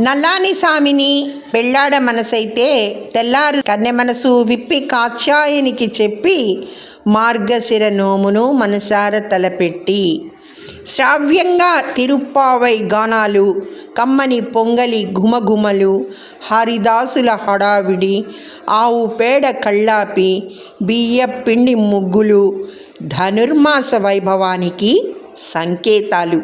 నల్లాని సామిని పెళ్ళాడ మనసైతే తెల్లారు కన్నె మనసు విప్పి కాత్యాయనికి చెప్పి మార్గశిర నోమును మనసార తలపెట్టి శ్రావ్యంగా తిరుప్పావై గానాలు, కమ్మని పొంగలి ఘుమఘుమలు, హరిదాసుల హడావిడి, ఆవు పేడ కళ్ళాపి, బియ్య పిండి ముగ్గులు ధనుర్మాస వైభవానికి సంకేతాలు.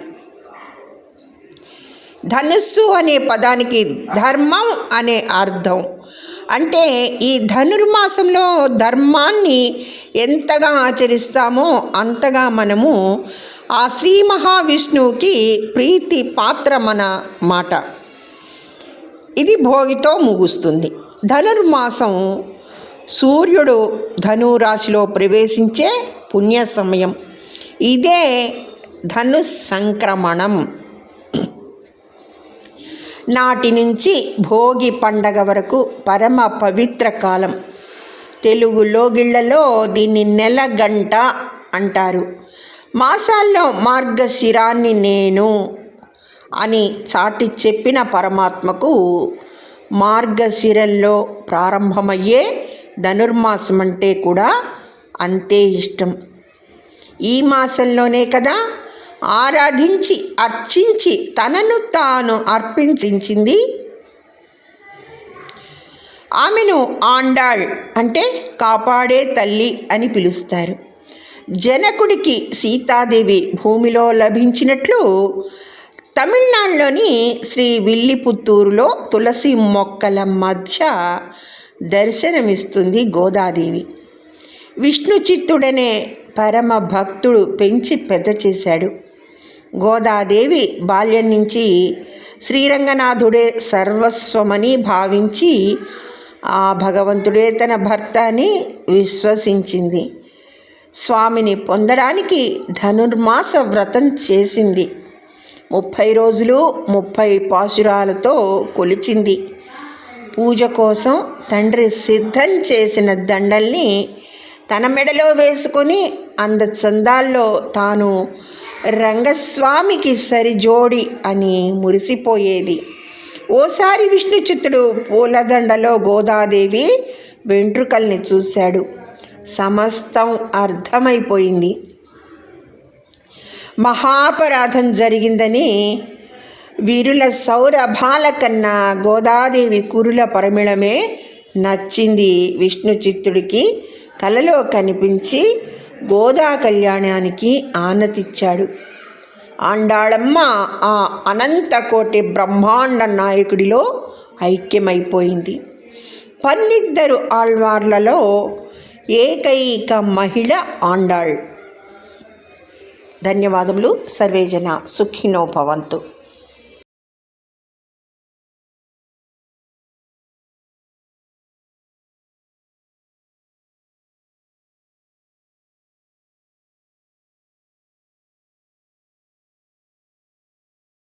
ధనుస్సు అనే పదానికి ధర్మం అనే అర్థం. అంటే ఈ ధనుర్మాసంలో ధర్మాన్ని ఎంతగా ఆచరిస్తామో అంతగా మనము ఆ శ్రీ మహావిష్ణువుకి ప్రీతి పాత్రమన మాట. ఇది భోగితో ముగుస్తుంది. ధనుర్మాసం సూర్యుడు ధనురాశిలో ప్రవేశించే పుణ్య సమయం. ఇదే ధను సంక్రమణం. నాటి నుంచి భోగి పండగ వరకు పరమ పవిత్ర కాలం. తెలుగు లోగిళ్లలో దీన్ని నెలగంట అంటారు. మాసాల్లో మార్గశిరాన్ని నేను అని చాటి చెప్పిన పరమాత్మకు మార్గశిరంలో ప్రారంభమయ్యే ధనుర్మాసం అంటే కూడా అంతే ఇష్టం. ఈ మాసంలోనే కదా ఆరాధించి అర్చించి తనను తాను అర్పించింది. ఆమెను ఆండాళ్ అంటే కాపాడే తల్లి అని పిలుస్తారు. జనకుడికి సీతాదేవి భూమిలో లభించినట్లు తమిళనాడులోని శ్రీ విల్లిపుత్తూరులో తులసి మొక్కల మధ్య దర్శనమిస్తుంది గోదాదేవి. విష్ణు చిత్తుడనే పరమ భక్తుడు పెంచి పెద్ద చేశాడు. గోదాదేవి బాల్యం నుంచి శ్రీరంగనాథుడే సర్వస్వమని భావించి ఆ భగవంతుడే తన భర్త అని విశ్వసించింది. స్వామిని పొందడానికి ధనుర్మాస వ్రతం చేసింది. 30 రోజులు 30 పాశురాలతో కొలిచింది. పూజ కోసం తండ్రి సిద్ధం చేసిన దండల్ని తన మెడలో వేసుకొని అందచందాల్లో తాను రంగస్వామికి సరిజోడి అని మురిసిపోయేది. ఓసారి విష్ణు చిత్తుడు పూలదండలో గోదాదేవి వెంట్రుకల్ని చూశాడు. సమస్తం అర్థమైపోయింది. మహాపరాధం జరిగిందని వీరుల సౌరభాల కన్నా గోదాదేవి కురుల పరిమళమే నచ్చింది విష్ణు చిత్తుడికి. కలలో కనిపించి గోదా కళ్యాణానికి ఆనతిచ్చాడు. ఆండాళమ్మ ఆ అనంతకోటి బ్రహ్మాండ నాయకుడిలో ఐక్యమైపోయింది. 12 ఆళ్వార్లలో ఏకైక మహిళ ఆండాళ్. ధన్యవాదములు. సర్వేజన సుఖినో భవంతు.